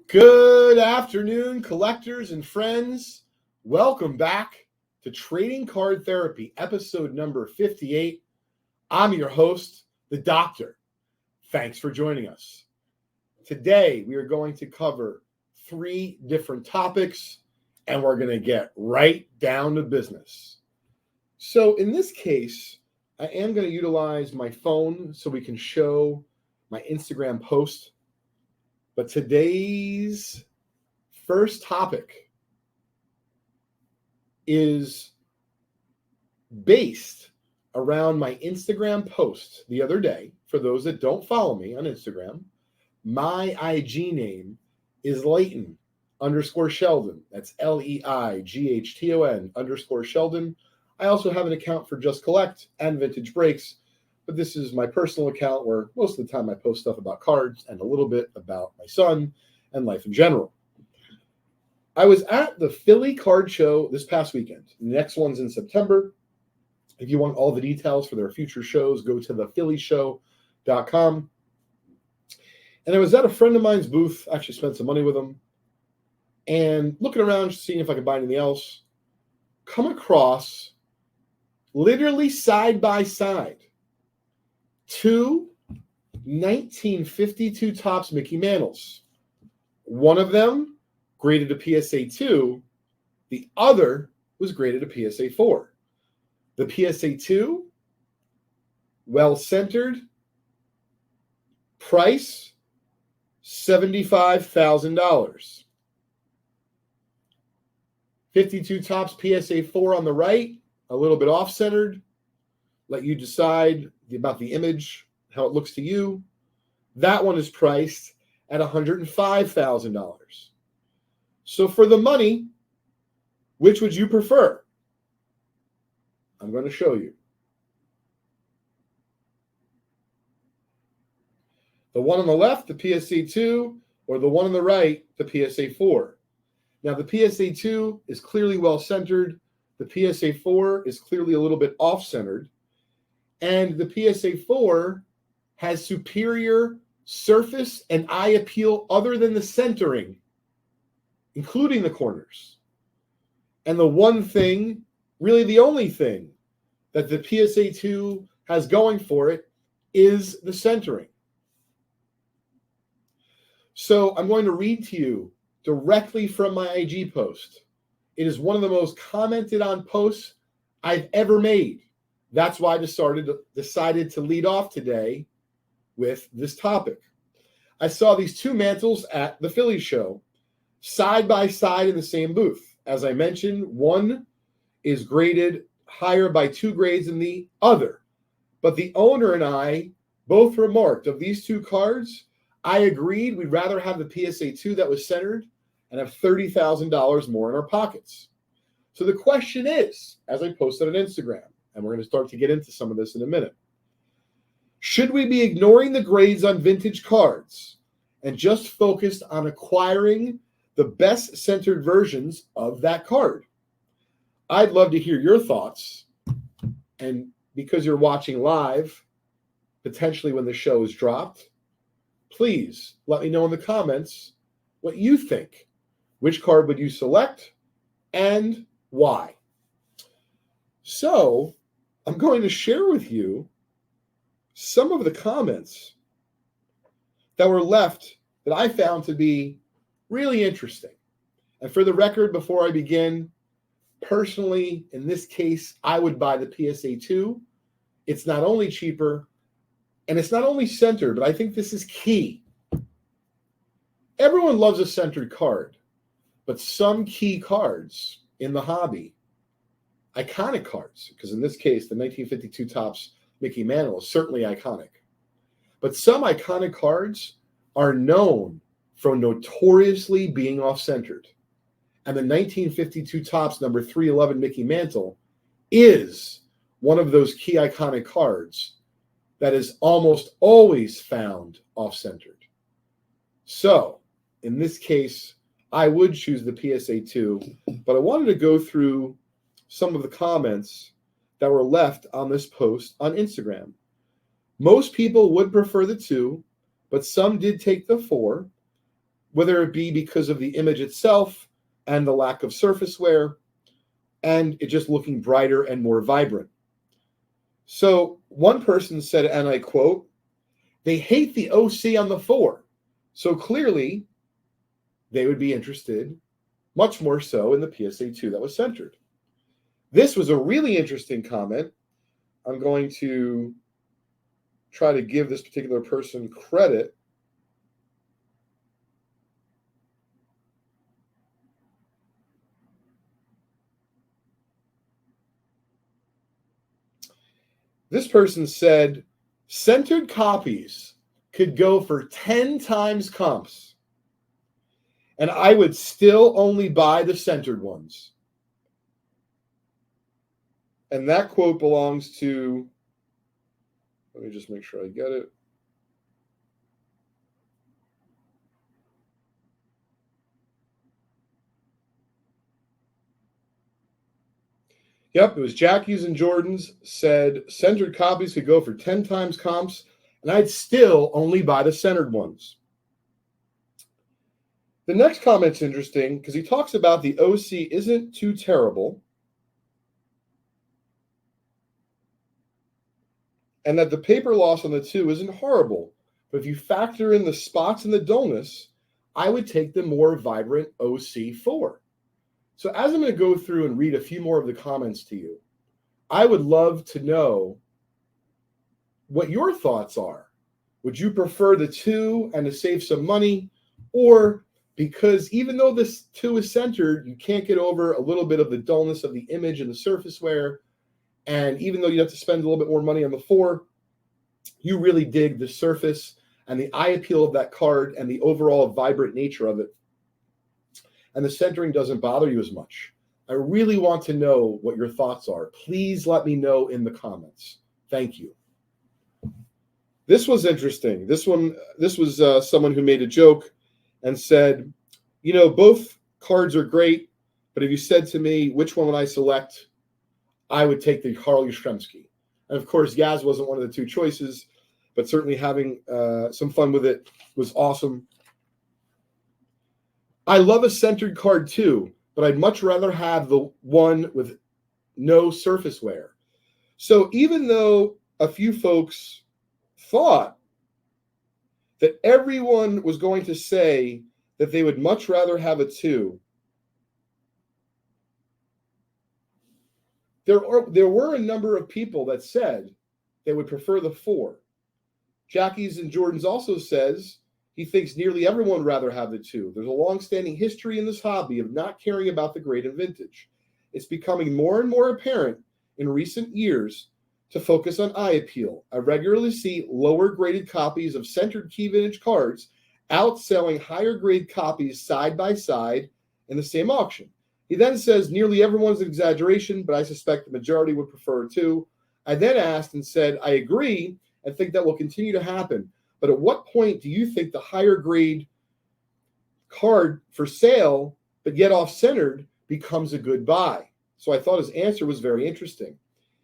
Good afternoon, collectors and friends. Welcome back to Trading Card Therapy, episode number 58. I'm your host, the Doctor. Thanks for joining us. Today, we are going to cover 3 different topics, and we're going to get right down to business. So in this case, I am going to utilize my phone so we can show my Instagram post. But today's first topic is based around my Instagram post the other day. For those that don't follow me on Instagram, my IG name is Leighton_Sheldon. That's LEIGHTON_Sheldon. I also have an account for Just Collect and Vintage Breaks, but this is my personal account where most of the time I post stuff about cards and a little bit about my son and life in general. I was at the Philly card show this past weekend. The next one's in September. If you want all the details for their future shows, go to thephillyshow.com. And I was at a friend of mine's booth, actually spent some money with him, and looking around, seeing if I could buy anything else, come across literally side by side 2 1952 Topps Mickey Mantles. One of them graded a PSA 2. The other was graded a PSA 4. The PSA 2, well-centered, price, $75,000. 52 Topps PSA 4 on the right, a little bit off-centered. Let you decide about the image, how it looks to you. That one is priced at $105,000. So for the money, which would you prefer? I'm going to show you. The one on the left, the PSA 2, or the one on the right, the PSA 4. Now the PSA 2 is clearly well-centered. The PSA 4 is clearly a little bit off-centered. And the PSA 4 has superior surface and eye appeal other than the centering, including the corners. And the one thing, really the only thing, that the PSA 2 has going for it is the centering. So I'm going to read to you directly from my IG post. It is one of the most commented on posts I've ever made. That's why I decided to lead off today with this topic. I saw these 2 mantles at the Philly show, side by side in the same booth. As I mentioned, one is graded higher by 2 grades than the other. But the owner and I both remarked of these 2 cards, I agreed we'd rather have the PSA 2 that was centered and have $30,000 more in our pockets. So the question is, as I posted on Instagram, and we're going to start to get into some of this in a minute, should we be ignoring the grades on vintage cards and just focused on acquiring the best centered versions of that card? I'd love to hear your thoughts. And because you're watching live, potentially when the show is dropped, please let me know in the comments what you think. Which card would you select and why? So I'm going to share with you some of the comments that were left that I found to be really interesting. And for the record, before I begin, personally, in this case, I would buy the PSA 2. It's not only cheaper, and it's not only centered, but I think this is key. Everyone loves a centered card, but some key cards in the hobby, iconic cards, because in this case, the 1952 Topps Mickey Mantle is certainly iconic. But some iconic cards are known for notoriously being off-centered. And the 1952 Topps number 311 Mickey Mantle is one of those key iconic cards that is almost always found off-centered. So, in this case, I would choose the PSA 2, but I wanted to go through some of the comments that were left on this post on Instagram. Most people would prefer the 2, but some did take the 4. whether it be because of the image itself and the lack of surface wear, and it just looking brighter and more vibrant. So one person said, and I quote, "They hate the OC on the 4. So clearly they would be interested much more so in the PSA 2 that was centered." This was a really interesting comment. I'm going to try to give this particular person credit. This person said, "Centered copies could go for 10 times comps, and I would still only buy the centered ones." And that quote belongs to, let me just make sure I get it. Yep, it was Jackie's and Jordan's, said centered copies could go for 10 times comps, and I'd still only buy the centered ones. The next comment's interesting because he talks about the OC isn't too terrible and that the paper loss on the 2 isn't horrible. But if you factor in the spots and the dullness, I would take the more vibrant OC4. So as I'm going to go through and read a few more of the comments to you, I would love to know what your thoughts are. Would you prefer the 2 and to save some money? Or because even though this 2 is centered, you can't get over a little bit of the dullness of the image and the surface wear. And even though you have to spend a little bit more money on the 4, you really dig the surface and the eye appeal of that card and the overall vibrant nature of it. And the centering doesn't bother you as much. I really want to know what your thoughts are. Please let me know in the comments. Thank you. This was interesting. This was someone who made a joke and said, you know, both cards are great, but if you said to me, which one would I select? I would take the Carl Yastrzemski. And of course, Yaz wasn't one of the 2 choices, but certainly having some fun with it was awesome. I love a centered card too, but I'd much rather have the one with no surface wear. So even though a few folks thought that everyone was going to say that they would much rather have a 2, there were a number of people that said they would prefer the 4. Jackie's and Jordan's also says he thinks nearly everyone would rather have the 2. There's a long-standing history in this hobby of not caring about the grade and vintage. It's becoming more and more apparent in recent years to focus on eye appeal. I regularly see lower-graded copies of centered key vintage cards outselling higher-grade copies side by side in the same auction. He then says nearly everyone's an exaggeration, but I suspect the majority would prefer a 2. I then asked and said, I agree and think that will continue to happen. But at what point do you think the higher grade card for sale, but yet off-centered, becomes a good buy? So I thought his answer was very interesting.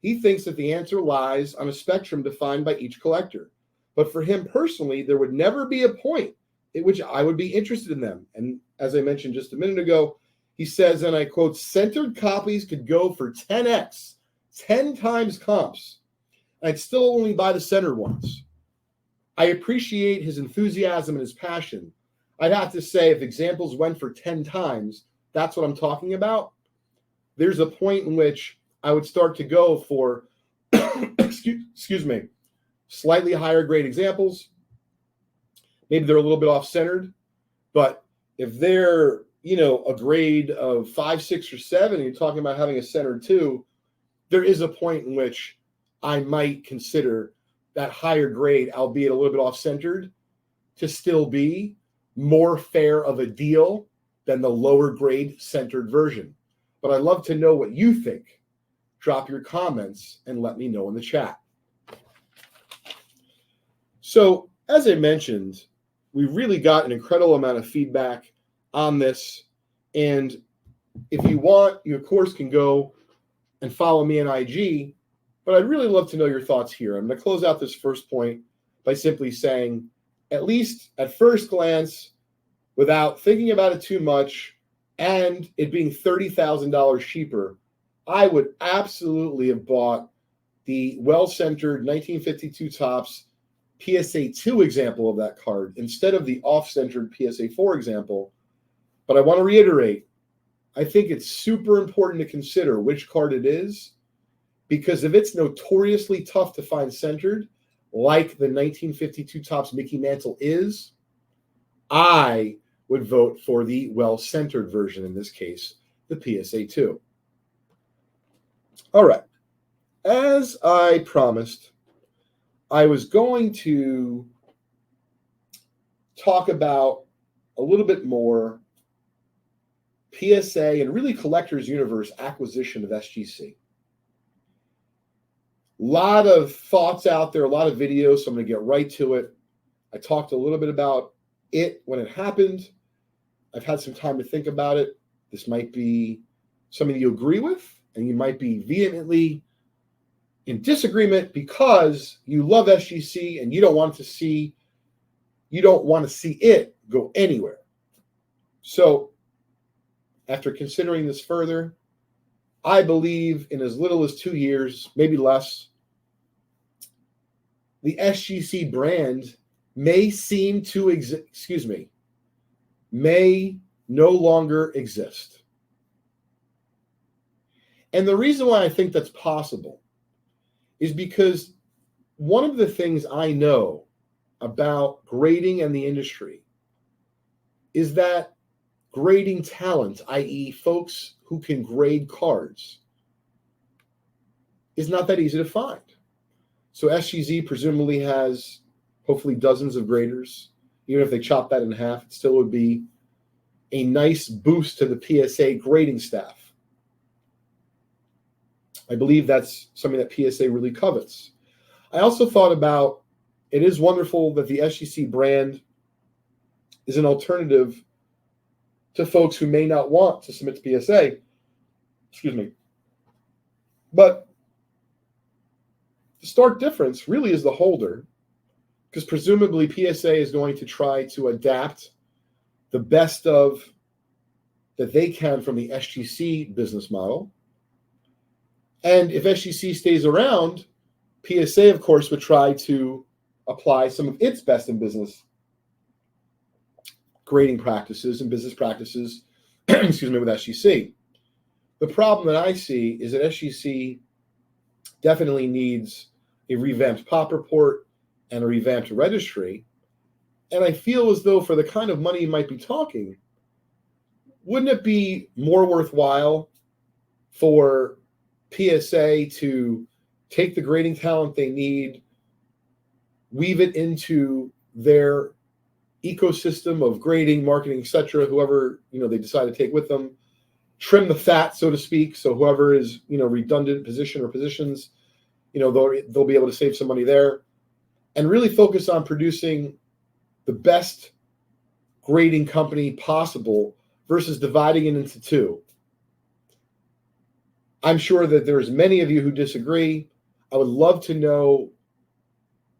He thinks that the answer lies on a spectrum defined by each collector. But for him personally, there would never be a point at which I would be interested in them. And as I mentioned just a minute ago, he says, and I quote, centered copies could go for 10x, 10 times comps. I'd still only buy the centered ones. I appreciate his enthusiasm and his passion. I'd have to say if examples went for 10 times, that's what I'm talking about. There's a point in which I would start to go for, excuse me, slightly higher grade examples. Maybe they're a little bit off-centered, but if they're, you know, a grade of 5, 6, or 7, and you're talking about having a centered 2, there is a point in which I might consider that higher grade, albeit a little bit off-centered, to still be more fair of a deal than the lower grade centered version. But I'd love to know what you think. Drop your comments and let me know in the chat. So, as I mentioned, we really got an incredible amount of feedback on this. And if you want, you of course can go and follow me on IG, but I'd really love to know your thoughts here. I'm going to close out this first point by simply saying, at least at first glance, without thinking about it too much and it being $30,000 cheaper, I would absolutely have bought the well-centered 1952 Topps PSA 2 example of that card instead of the off-centered PSA 4 example. But I want to reiterate, I think it's super important to consider which card it is, because if it's notoriously tough to find centered, like the 1952 Topps Mickey Mantle is, I would vote for the well-centered version, in this case, the PSA 2. All right. As I promised, I was going to talk about a little bit more PSA and really Collector's Universe acquisition of SGC. A lot of thoughts out there, a lot of videos, so I'm going to get right to it. I talked a little bit about it when it happened. I've had some time to think about it. This might be something you agree with, and you might be vehemently in disagreement because you love SGC and you don't want to see it go anywhere. So, after considering this further, I believe in as little as 2 years, maybe less, the SGC brand may no longer exist. And the reason why I think that's possible is because one of the things I know about grading and the industry is that grading talent, i.e. folks who can grade cards, is not that easy to find. So SGZ presumably has hopefully dozens of graders. Even if they chop that in half, it still would be a nice boost to the PSA grading staff. I believe that's something that PSA really covets. I also thought about, it is wonderful that the SGC brand is an alternative to folks who may not want to submit to PSA. But the stark difference really is the holder, because presumably PSA is going to try to adapt the best of that they can from the SGC business model. And if SGC stays around, PSA, of course, would try to apply some of its best in business grading practices and business practices, with SGC. The problem that I see is that SGC definitely needs a revamped pop report and a revamped registry. And I feel as though for the kind of money you might be talking, wouldn't it be more worthwhile for PSA to take the grading talent they need, weave it into their ecosystem of grading, marketing, etc., whoever they decide to take with them, trim the fat, so to speak, so whoever is redundant position or positions, they'll be able to save some money there, and really focus on producing the best grading company possible versus dividing it into two. I'm sure that there's many of you who disagree. I would love to know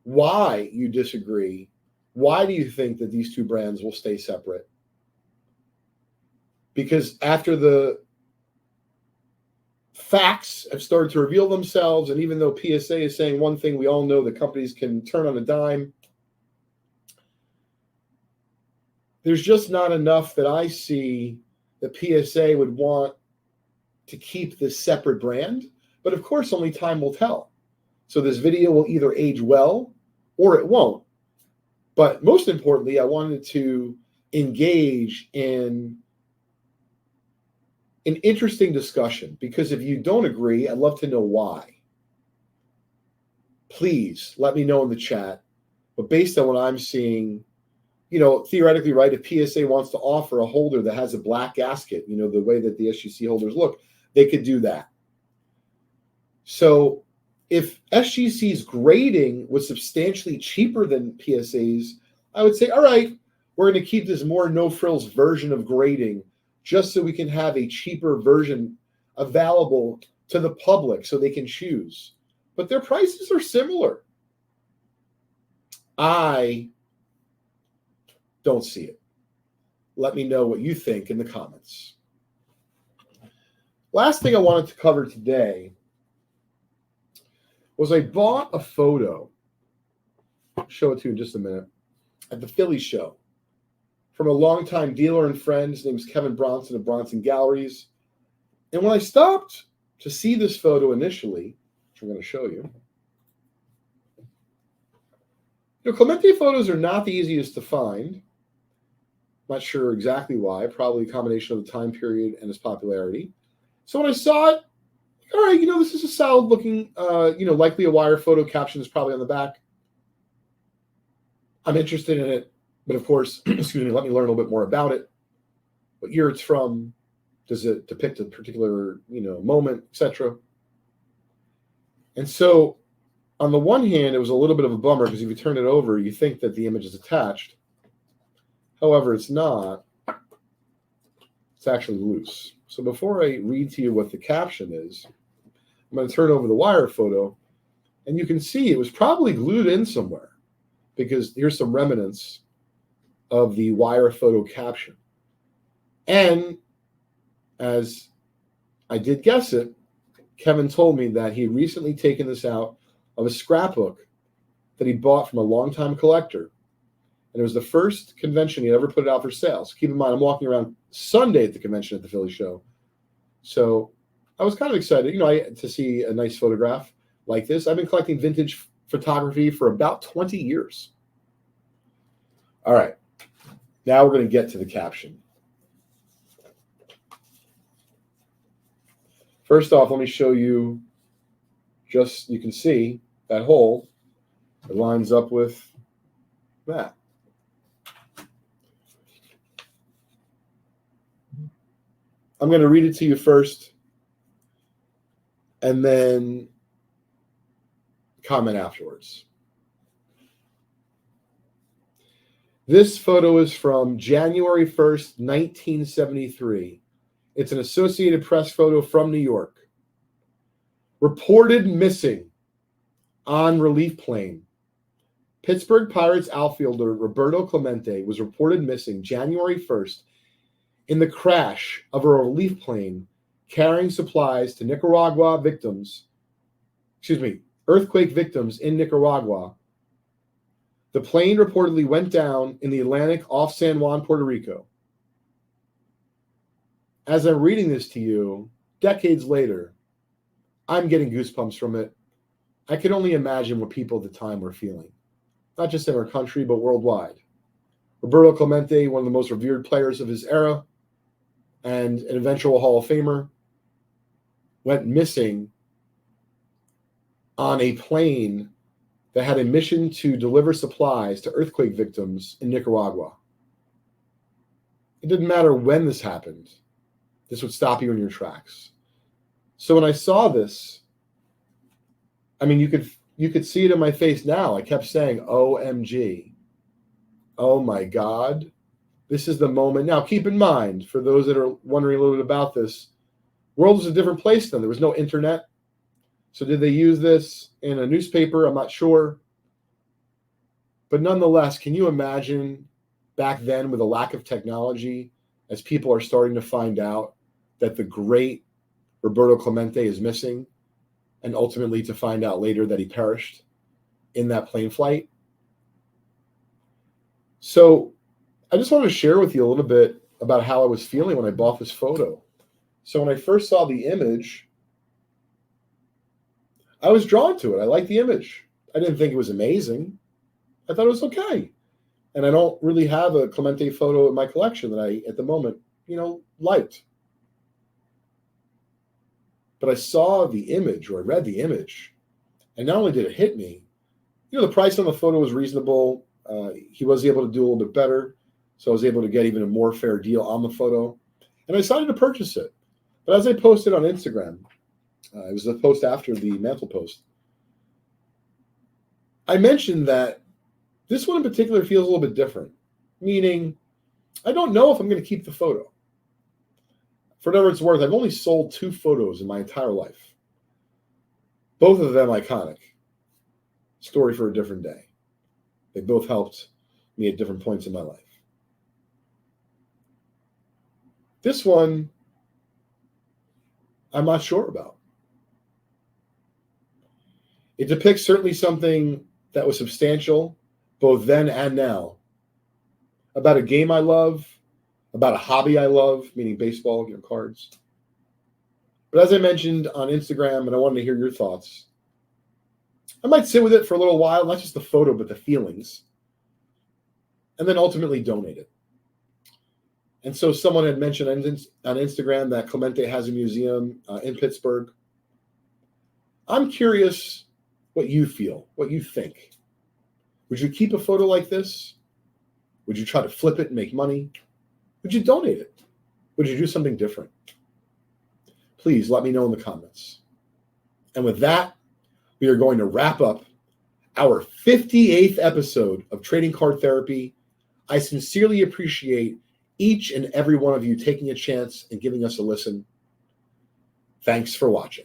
why you disagree. Why do you think that these two brands will stay separate? Because after the facts have started to reveal themselves, and even though PSA is saying one thing, we all know that companies can turn on a dime. There's just not enough that I see that PSA would want to keep this separate brand. But of course, only time will tell. So this video will either age well or it won't. But most importantly, I wanted to engage in an interesting discussion, because if you don't agree, I'd love to know why. Please let me know in the chat. But based on what I'm seeing, theoretically, right, if PSA wants to offer a holder that has a black gasket, the way that the SGC holders look, they could do that. So if SGC's grading was substantially cheaper than PSA's, I would say, all right, we're going to keep this more no-frills version of grading just so we can have a cheaper version available to the public so they can choose. But their prices are similar. I don't see it. let me know what you think in the comments. Last thing I wanted to cover today was I bought a photo, I'll show it to you in just a minute, at the Philly show from a longtime dealer and friend. His name is Kevin Bronson of Bronson Galleries. And when I stopped to see this photo initially, which I'm going to show you, Clemente photos are not the easiest to find. Not sure exactly why, probably a combination of the time period and its popularity. So when I saw it, all right, this is a solid looking, likely a wire photo. Caption is probably on the back. I'm interested in it, but of course, excuse me, let me learn a little bit more about it. What year it's from, does it depict a particular, moment, etc. And so on the one hand, it was a little bit of a bummer because if you turn it over, you think that the image is attached. However, it's not. It's actually loose. So before I read to you what the caption is, I'm going to turn over the wire photo, and you can see it was probably glued in somewhere because here's some remnants of the wire photo caption. And as I did guess it, Kevin told me that he had recently taken this out of a scrapbook that he bought from a longtime collector. And it was the first convention he ever put it out for sale. So keep in mind, I'm walking around Sunday at the convention at the Philly show. So I was kind of excited, to see a nice photograph like this. I've been collecting vintage photography for about 20 years. All right. Now we're going to get to the caption. First off, let me show you you can see that hole. It lines up with that. I'm going to read it to you first and then comment afterwards. This photo is from January 1st, 1973. It's an Associated Press photo from New York. Reported missing on relief plane. Pittsburgh Pirates outfielder Roberto Clemente was reported missing January 1st in the crash of a relief plane carrying supplies to earthquake victims in Nicaragua. The plane reportedly went down in the Atlantic off San Juan, Puerto Rico. As I'm reading this to you, decades later, I'm getting goosebumps from it. I can only imagine what people at the time were feeling, not just in our country, but worldwide. Roberto Clemente, one of the most revered players of his era, and an eventual Hall of Famer, went missing on a plane that had a mission to deliver supplies to earthquake victims in Nicaragua. It didn't matter when this happened. This would stop you in your tracks. So when I saw this, you could see it in my face now. I kept saying, OMG. Oh my God. This is the moment. Now, keep in mind, for those that are wondering a little bit about this, the world was a different place then. There was no internet. So did they use this in a newspaper? I'm not sure. But nonetheless, can you imagine back then with a lack of technology, as people are starting to find out that the great Roberto Clemente is missing, and ultimately to find out later that he perished in that plane flight? So I just wanted to share with you a little bit about how I was feeling when I bought this photo. So when I first saw the image, I was drawn to it. I liked the image. I didn't think it was amazing. I thought it was okay. And I don't really have a Clemente photo in my collection that I, at the moment, liked. But I saw the image, or I read the image, and not only did it hit me, the price on the photo was reasonable. He was able to do a little bit better, so I was able to get even a more fair deal on the photo. And I decided to purchase it. But as I posted on Instagram, it was the post after the Mantle post, I mentioned that this one in particular feels a little bit different, meaning I don't know if I'm going to keep the photo. For whatever it's worth, I've only sold 2 photos in my entire life. Both of them iconic. Story for a different day. They both helped me at different points in my life. This one, I'm not sure about. It depicts certainly something that was substantial, both then and now, about a game I love, about a hobby I love, meaning baseball, cards. But as I mentioned on Instagram, and I wanted to hear your thoughts, I might sit with it for a little while, not just the photo, but the feelings, and then ultimately donate it. And so someone had mentioned on Instagram that Clemente has a museum in Pittsburgh. I'm curious what you feel, what you think. Would you keep a photo like this? Would you try to flip it and make money? Would you donate it? Would you do something different? Please let me know in the comments. And with that, we are going to wrap up our 58th episode of Trading Card Therapy. I sincerely appreciate each and every one of you taking a chance and giving us a listen. Thanks for watching.